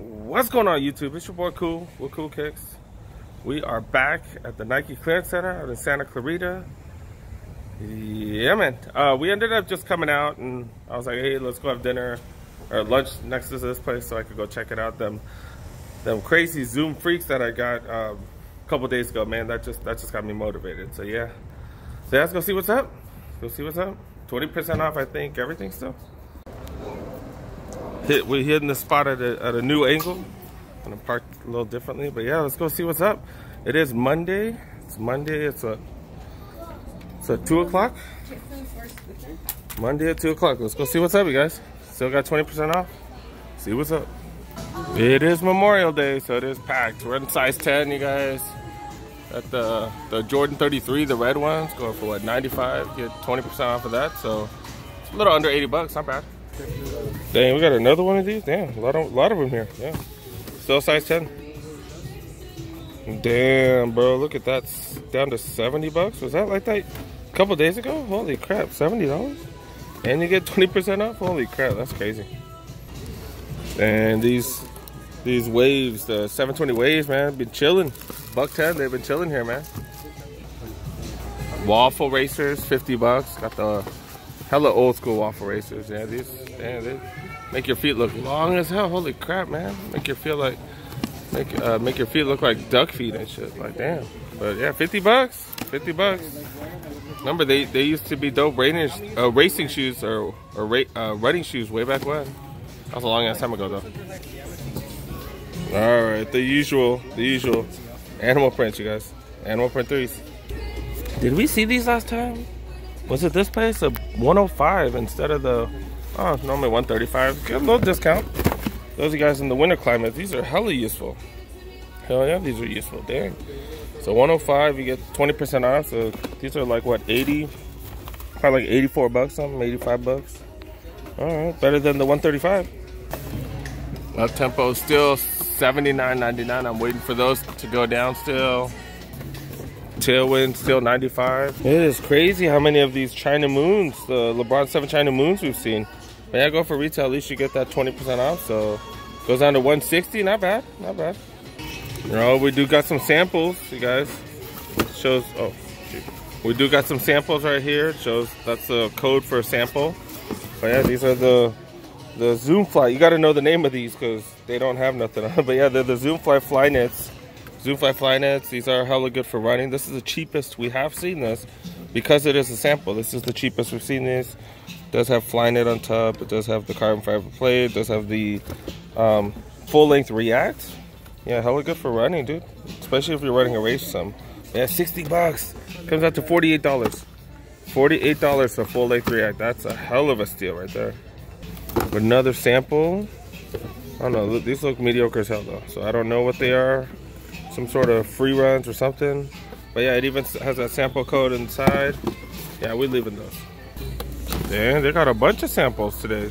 What's going on, YouTube? It's your boy Cool with Cool Kicks. We are back at the Nike Clearance Center out in Santa Clarita. Yeah, man. We ended up just coming out, and I was like, hey, let's go have dinner or lunch next to this place so I could go check it out. Them crazy Zoom freaks that I got a couple days ago, man. That just got me motivated. So yeah, let's go see what's up. Go see what's up. 20% off, I think. Everything still. We're hitting the spot at a new angle. I'm gonna park a little differently, but yeah, let's go see what's up. It is Monday. It's Monday. It's a 2 o'clock. Monday at 2 o'clock. Let's go see what's up, you guys. Still got 20% off. See what's up. It is Memorial Day, so it is packed. We're in size 10, you guys. At the Jordan 33, the red ones, going for what, 95? Get 20% off of that, so it's a little under 80 bucks. Not bad. Dang, we got another one of these. Damn, a lot of them here. Yeah, still size 10. Damn, bro, look at that. It's down to 70 bucks. Was that like that a couple days ago? Holy crap, $70, and you get 20% off. Holy crap, that's crazy. And these waves, the 720 waves, man, been chilling. $110. They've been chilling here, man. Waffle racers, 50 bucks. Got the hella old school waffle racers. Yeah, they make your feet look long as hell. Holy crap, man! Make your feet look like duck feet and shit. Like damn. But yeah, 50 bucks. 50 bucks. Remember they used to be dope racing shoes or running shoes way back when. That was a long ass time ago though. All right, the usual animal prints, you guys. Animal print 3s. Did we see these last time? Was it this place? A 105 instead of the, normally 135. Get a little discount. Those of you guys in the winter climate, these are hella useful. Hell yeah, these are useful. Dang. So 105, you get 20% off. So these are like what, 80? Probably like 84 bucks, something, 85 bucks. All right, better than the 135. Up tempo still $79.99. I'm waiting for those to go down still. Tailwind still 95. It is crazy how many of these China Moons, the LeBron 7 China Moons we've seen. But yeah, go for retail, at least you get that 20% off. So goes down to 160. Not bad, not bad. You know, we do got some samples, you guys. Shows, oh shoot. We do got some samples right here. It shows that's the code for a sample. But yeah, these are the Zoom Fly. You got to know the name of these because they don't have nothing on. But yeah, they're the Zoom Fly Fly Knits. Zoom Fly Fly Nets, these are hella good for running. This is the cheapest we have seen this because it is a sample. This is the cheapest we've seen this. It does have Fly Knit on top. It does have the carbon fiber plate. It does have the full length React. Yeah, hella good for running, dude. Especially if you're running a race or something. Yeah, 60 bucks. Comes out to $48. $48 for full length React. That's a hell of a steal right there. Another sample. I don't know, these look mediocre as hell though. So I don't know what they are. Some sort of free runs or something. But yeah, it even has that sample code inside. Yeah, we're leaving those. Damn, they got a bunch of samples today.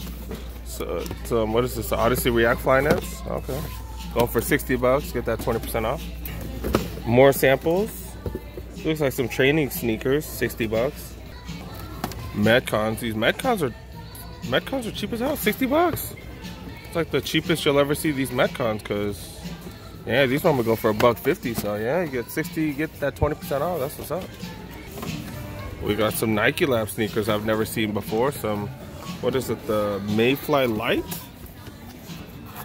So what is this, the Odyssey React Fly Nets? Okay. Going for 60 bucks, get that 20% off. More samples. Looks like some training sneakers, 60 bucks. Metcons, these Metcons are cheap as hell, 60 bucks. It's like the cheapest you'll ever see these Metcons, because yeah, these ones will go for $1.50, so yeah, you get 60, you get that 20% off, that's what's up. We got some Nike Lab sneakers I've never seen before, some, what is it, the Mayfly Light?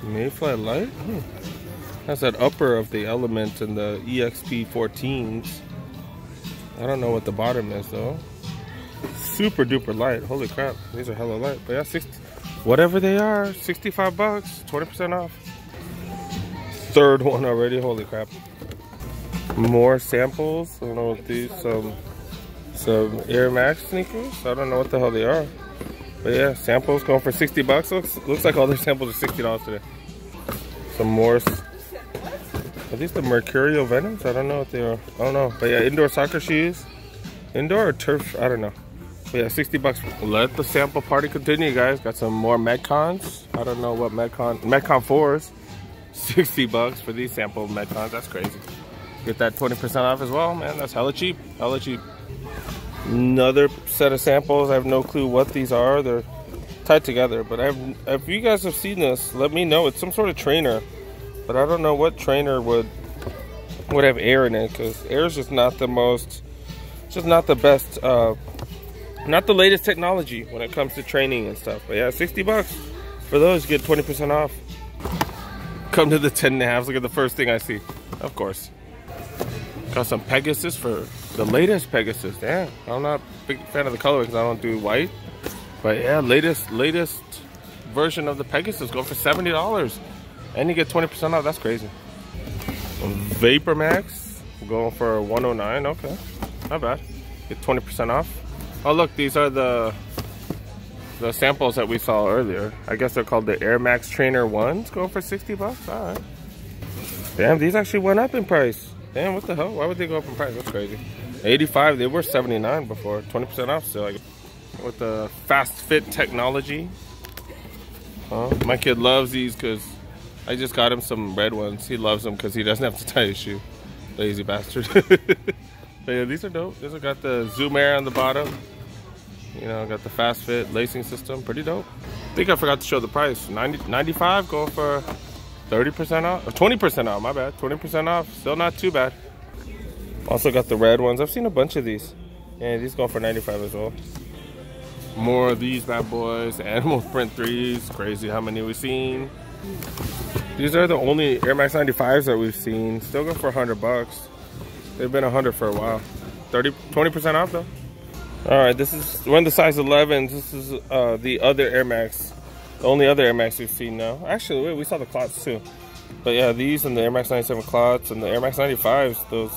Mayfly Light? That's that upper of the Element and the EXP 14s. I don't know what the bottom is though. Super duper light, holy crap, these are hella light, but yeah, 60, whatever they are, 65 bucks, 20% off. Third one already, holy crap. More samples. I don't know what these, some Air Max sneakers. I don't know what the hell they are. But yeah, samples going for 60 bucks. Looks like all their samples are $60 today. Some more. Are these the Mercurial Venoms? I don't know what they are. I don't know. But yeah, indoor soccer shoes. Indoor or turf? I don't know. But yeah, 60 bucks. Let the sample party continue, guys. Got some more Metcons. I don't know what Metcon 4s. 60 bucks for these sample Metcons. That's crazy. Get that 20% off as well, man. That's hella cheap. Hella cheap. Another set of samples. I have no clue what these are. They're tied together, but if you guys have seen this, let me know. It's some sort of trainer. but I don't know what trainer would have air in it, because air is just not the most, just not the best, not the latest technology when it comes to training and stuff. But yeah, 60 bucks for those, you get 20% off. Come to the 10.5s. Look at the first thing I see. Of course. Got some Pegasus for the latest Pegasus. Damn, I'm not a big fan of the color because I don't do white. But yeah, latest version of the Pegasus go for $70. And you get 20% off. That's crazy. Vapor Max going for $109. Okay, not bad. Get 20% off. Oh look, these are the samples that we saw earlier. I guess they're called the Air Max Trainer 1s, going for 60 bucks. All right. Damn, these actually went up in price. Damn, what the hell? Why would they go up in price? That's crazy. 85, they were 79 before. 20% off still. Like, with the fast fit technology. My kid loves these because I just got him some red ones. He loves them because he doesn't have to tie his shoe. Lazy bastard. But yeah, these are dope. These have got the Zoom Air on the bottom. You know, got the fast fit lacing system. Pretty dope. I think I forgot to show the price. 95 going for 30% off. Or 20% off, my bad. 20% off. Still not too bad. Also got the red ones. I've seen a bunch of these. Yeah, these go for 95 as well. More of these bad boys. Animal print 3s. Crazy how many we've seen. These are the only Air Max 95s that we've seen. Still go for 100 bucks. They've been 100 for a while. 20% off though. Alright, we're in the size 11s. This is the other Air Max. The only other Air Max we've seen now. Actually, wait, we saw the clots too. But yeah, these and the Air Max 97 clots and the Air Max 95s, those,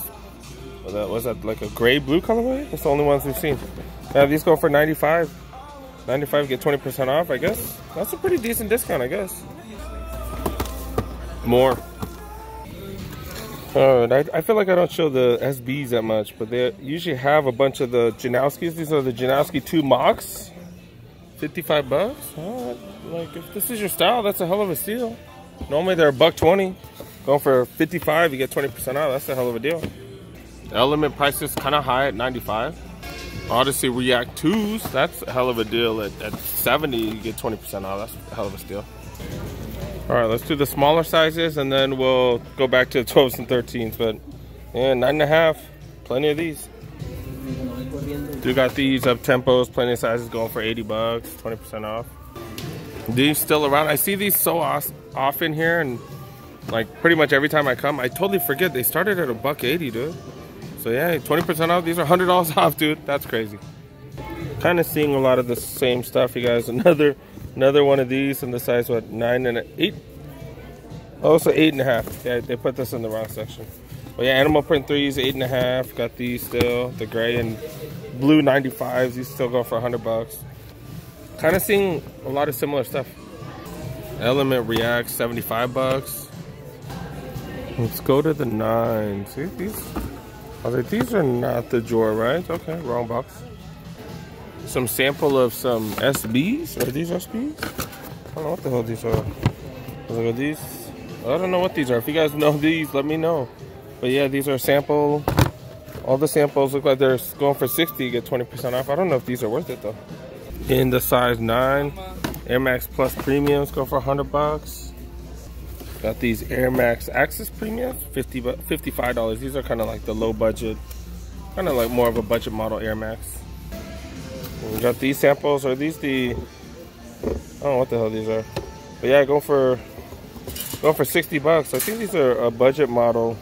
was that like a gray blue colorway? That's the only ones we've seen. Yeah, these go for 95. 95 get 20% off, I guess. That's a pretty decent discount, I guess. More. I feel like I don't show the SBs that much, but they usually have a bunch of the Janowskis. These are the Janowski 2 Mocs. 55 bucks. Like, if this is your style, that's a hell of a steal. Normally they're $120. Going for 55, you get 20% off. That's a hell of a deal. The Element price is kind of high at 95. Odyssey React 2s, that's a hell of a deal. At 70, you get 20% off. That's a hell of a steal. All right, let's do the smaller sizes, and then we'll go back to the 12s and 13s. But yeah, 9.5, plenty of these. We got these up tempos, plenty of sizes going for 80 bucks, 20% off. These still around. I see these so often here, and like pretty much every time I come, I totally forget they started at $180, dude. So yeah, 20% off. These are $100 off, dude. That's crazy. Kind of seeing a lot of the same stuff, you guys. Another one of these in the size, what, 9 and 8? Oh, so 8.5. Yeah, they put this in the wrong section. But yeah, Animal Print 3s, 8.5. Got these still, the gray and blue 95s. These still go for 100 bucks. Kind of seeing a lot of similar stuff. Element React, 75 bucks. Let's go to the 9s. See, these are not the drawer, right? Okay, wrong box. Some sample of some SBs. Are these SBs? I don't know what the hell these are. Look at these. I don't know what these are. If you guys know these, let me know. But yeah, these are sample. All the samples look like they're going for 60, get 20% off. I don't know if these are worth it though. In the size 9, Air Max Plus Premiums go for 100 bucks. Got these Air Max Access Premiums, $55. These are kind of like the low budget, kind of like more of a budget model Air Max. We got these samples. Are these the, I don't know what the hell these are. But yeah, go for 60 bucks. I think these are a budget model.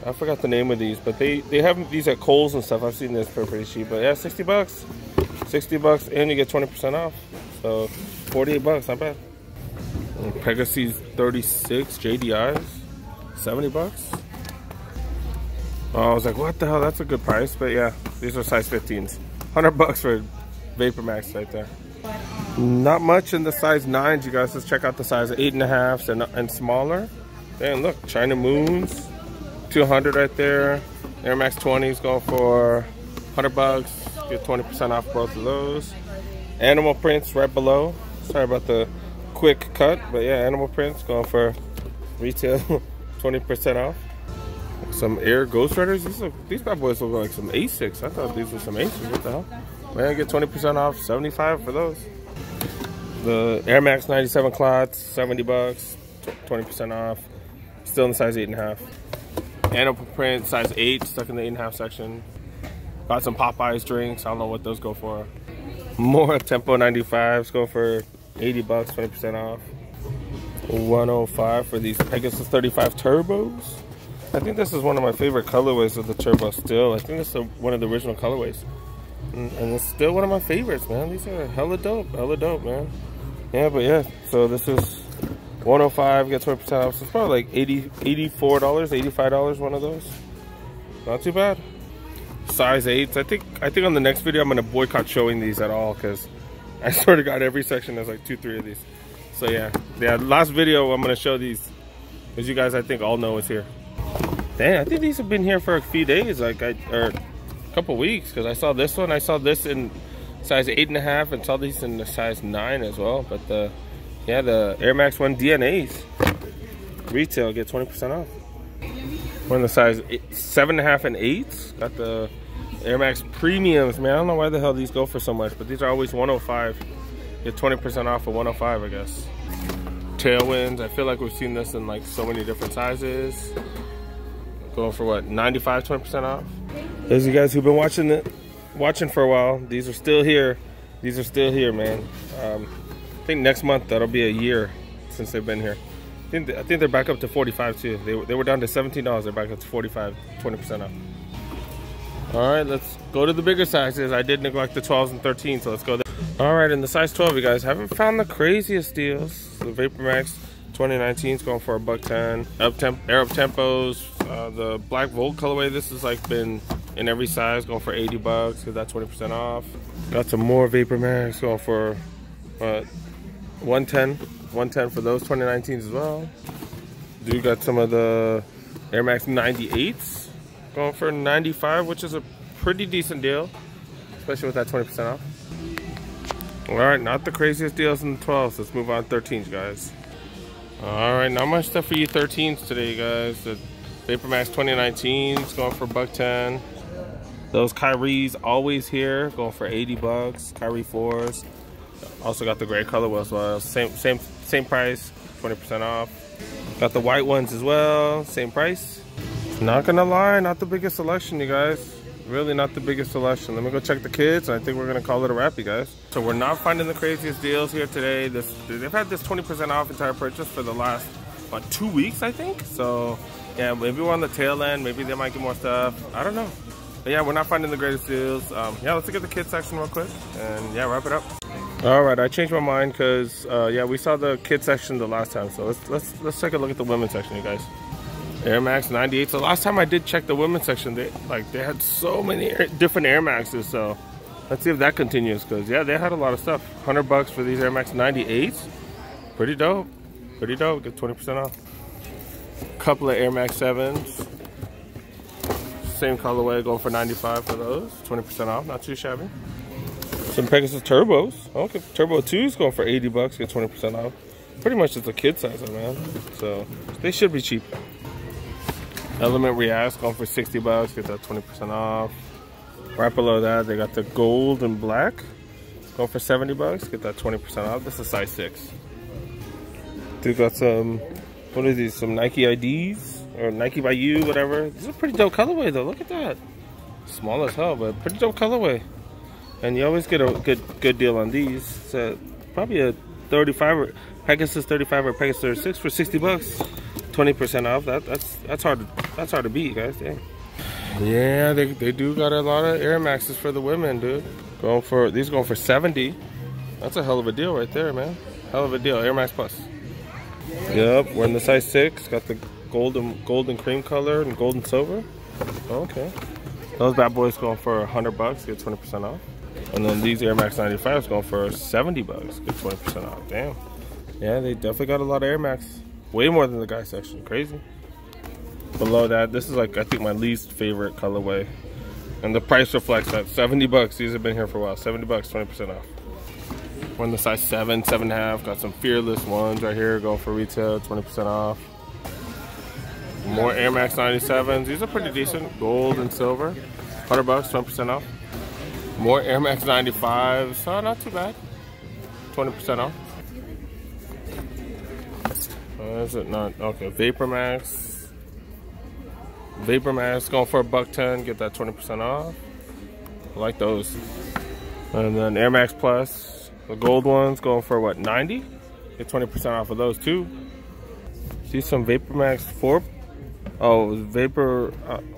I forgot the name of these, but they have these at Kohl's and stuff. I've seen this for pretty cheap. But yeah, 60 bucks. 60 bucks and you get 20% off. So 48 bucks, not bad. And Pegasus 36 JDIs, 70 bucks. Oh, I was like, what the hell? That's a good price. But yeah, these are size 15s. 100 bucks for Vapor Max right there. Not much in the size 9s, you guys. Let's check out the size 8.5s and smaller. And look, China Moons, 200 right there. Air Max 20s going for 100 bucks. Get 20% off both of those. Animal Prints right below. Sorry about the quick cut, but yeah, Animal Prints going for retail 20% off. Some Air Ghost Riders. These bad boys look like some Asics. I thought these were some Asics. What the hell? Man, get 20% off, 75 for those. The Air Max 97 clots, 70 bucks, 20% off. Still in the size 8.5. Animal print, size 8, stuck in the 8.5 section. Got some Popeyes drinks. I don't know what those go for. More Tempo 95s go for 80 bucks, 20% off. 105 for these Pegasus 35 turbos. I think this is one of my favorite colorways of the turbo still. I think this is one of the original colorways. And it's still one of my favorites, man. These are hella dope, man. Yeah, but yeah, so this is 105, get 20% off. So it's probably like $84, $85, one of those. Not too bad. Size 8s. I think on the next video I'm gonna boycott showing these at all, because I sort of got every section. There's like 2-3 of these. So yeah, last video I'm gonna show these, because you guys I think all know it's here. Dang, I think these have been here for a few days, or a couple weeks, because I saw this one. I saw this in size 8.5 and saw these in the size 9 as well. But the Air Max 1 DNAs retail get 20% off. We're in the size 7.5 and 8s. Got the Air Max Premiums, man. I don't know why the hell these go for so much, but these are always 105. Get 20% off for 105, I guess. Tailwinds. I feel like we've seen this in like so many different sizes. Going for what, 95, 20% off. Those of you guys who've been watching for a while, these are still here. These are still here, man. I think next month that'll be a year since they've been here. I think they're back up to 45 too. They were down to $17. They're back up to 45, 20% off. All right, let's go to the bigger sizes. I did neglect the 12s and 13s, so let's go there. All right, in the size 12, you guys haven't found the craziest deals. The Vapor Max 2019 is going for $110. Air Up Tempos, the Black Volt colorway. This has like been in every size, going for 80 bucks. Get that 20% off. Got some more Vapor Max going for 110. 110 for those 2019s as well. Do got some of the Air Max 98s going for 95, which is a pretty decent deal, especially with that 20% off. All right, not the craziest deals in the 12s. Let's move on to 13s, guys. All right, not much stuff for you 13s today, you guys. The Vapor Max 2019s going for $110. Those Kyrie's always here, going for 80 bucks. Kyrie 4s. Also got the gray color as well. Same price, 20% off. Got the white ones as well, same price. Not gonna lie, not the biggest selection, you guys. Really not the biggest selection. Let me go check the kids, and I think we're gonna call it a wrap, you guys. So we're not finding the craziest deals here today. They've had this 20% off entire purchase for the last, what, 2 weeks, I think? So yeah, maybe we're on the tail end. Maybe they might get more stuff. I don't know. But yeah, we're not finding the greatest deals. Yeah, let's look at the kids section real quick, and yeah, wrap it up. All right, I changed my mind because yeah, we saw the kids section the last time. So let's take a look at the women's section, you guys. Air Max 98. So last time I did check the women's section, they had so many different Air Maxes. So let's see if that continues, because yeah, they had a lot of stuff. 100 bucks for these Air Max 98s. Pretty dope. Pretty dope. Get 20% off. Couple of Air Max 7s. Same colorway, going for 95 for those. 20% off. Not too shabby. Some Pegasus Turbos. Okay, Turbo 2s going for 80 bucks. Get 20% off. Pretty much just a kid size, man. So they should be cheap. Element Reacts going for 60 bucks. Get that 20% off. Right below that, they got the gold and black going for 70 bucks. Get that 20% off. This is size 6. They got some, what are these? Some Nike IDs or Nike by You, whatever. This is a pretty dope colorway though. Look at that. Small as hell, but pretty dope colorway. And you always get a good deal on these. So probably a 35 or Pegasus 35 or Pegasus 36 for 60 bucks. 20% off. That's hard to beat, guys. Dang. Yeah, they do got a lot of Air Maxes for the women, dude. These going for 70. That's a hell of a deal right there, man. Hell of a deal. Air Max Plus. Yep, we're in the size 6. Got the golden cream color and golden silver. Okay. Those bad boys going for 100 bucks. Get 20% off. And then these Air Max 95s going for 70 bucks. Get 20% off. Damn. Yeah, they definitely got a lot of Air Max. Way more than the guy section. Crazy. Below that, this is like, I think, my least favorite colorway. And the price reflects that. 70 bucks. These have been here for a while. 70 bucks, 20% off. We're in the size 7, 7.5. Got some Fearless ones right here. Going for retail, 20% off. More Air Max 97s. These are pretty decent. Gold and silver. 100 bucks, 20% off. More Air Max 95s. Oh, not too bad. 20% off. Is it not? Okay, Vapor Max. Vapor Max going for $110. Get that 20% off. I like those. And then Air Max Plus, the gold ones going for what, 90? Get 20% off of those too. See some Vapor Max 4. Oh, Vapor.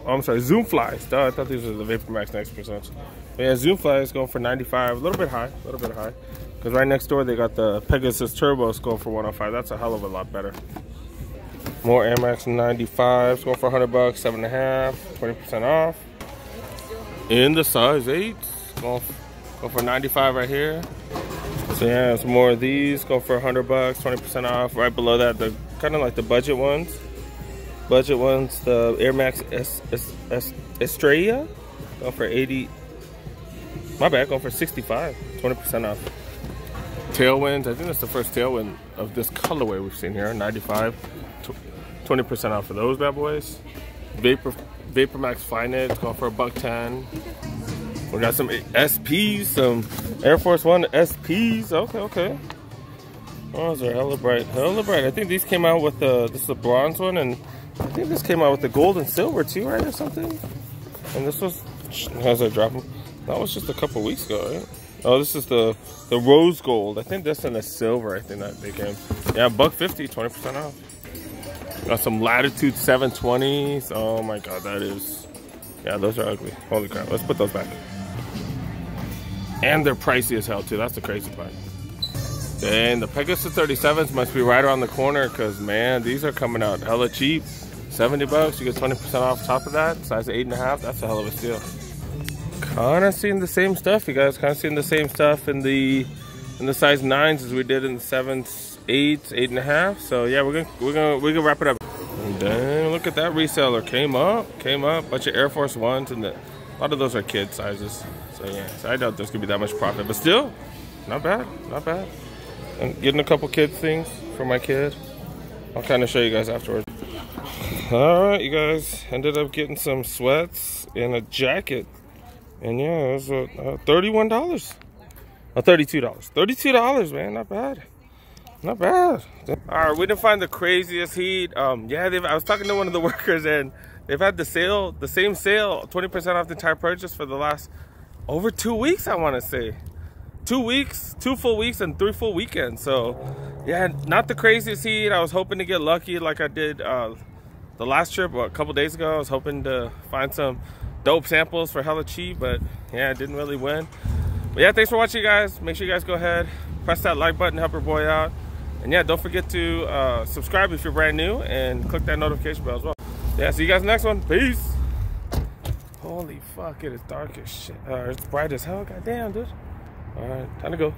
I'm sorry, Zoom Flies. Duh, I thought these were the Vapor Max next percent. Yeah, Zoom Flies going for 95. A little bit high. Because right next door they got the Pegasus Turbos going for 105. That's a hell of a lot better. More Air Max 95s going for $100, 7.5, 20% off. In the size 8, going for 95 right here. So yeah, some more of these going for $100, 20% off. Right below that, the kind of like the budget ones. The Air Max Estrella going for 80. My bad, going for 65, 20% off. Tailwinds, I think that's the first tailwind of this colorway we've seen here. 95, 20% off for those bad boys. Vapor Max Finite going for $110. We got some SPs, some Air Force One SPs. Okay. Oh, those are hella bright. I think these came out with the, this is the bronze one, and I think this came out with the gold and silver too, right, or something? And this was, how's that dropping? That was just a couple weeks ago, right? Oh, this is the rose gold. I think this and the silver, I think that they came. Yeah, $150, 20% off. Got some Latitude 720s. Oh my God, that is, yeah, those are ugly. Holy crap, let's put those back. And they're pricey as hell too, that's the crazy part. And the Pegasus 37s must be right around the corner, because man, these are coming out hella cheap. $70, you get 20% off top of that. Size 8.5, that's a hell of a steal. Kind of seeing the same stuff, you guys. Kind of seeing the same stuff in the size 9s as we did in the 7s, 8s, 8.5. So yeah, we're gonna wrap it up. And then look at that reseller came up. Bunch of Air Force Ones, and a lot of those are kid sizes. So yeah, so I doubt there's gonna be that much profit, but still, not bad. And getting a couple kids things for my kid. I'll kind of show you guys afterwards. All right, you guys, ended up getting some sweats and a jacket. And yeah, it was $31. Oh, $32. $32, man, not bad. All right, we didn't find the craziest heat. Yeah, I was talking to one of the workers, and they've had the same sale, 20% off the entire purchase for the last over 2 weeks, I want to say. 2 weeks, 2 full weeks, and 3 full weekends. So yeah, not the craziest heat. I was hoping to get lucky like I did the last trip a couple days ago. I was hoping to find some dope samples for hella cheap, but yeah, it didn't really win. But yeah, thanks for watching, guys. Make sure you guys go ahead, press that like button, help your boy out. And yeah, don't forget to subscribe if you're brand new, and click that notification bell as well. Yeah, see you guys in the next one. Peace. Holy fuck, it is dark as shit. It's bright as hell. Goddamn, dude. All right, time to go.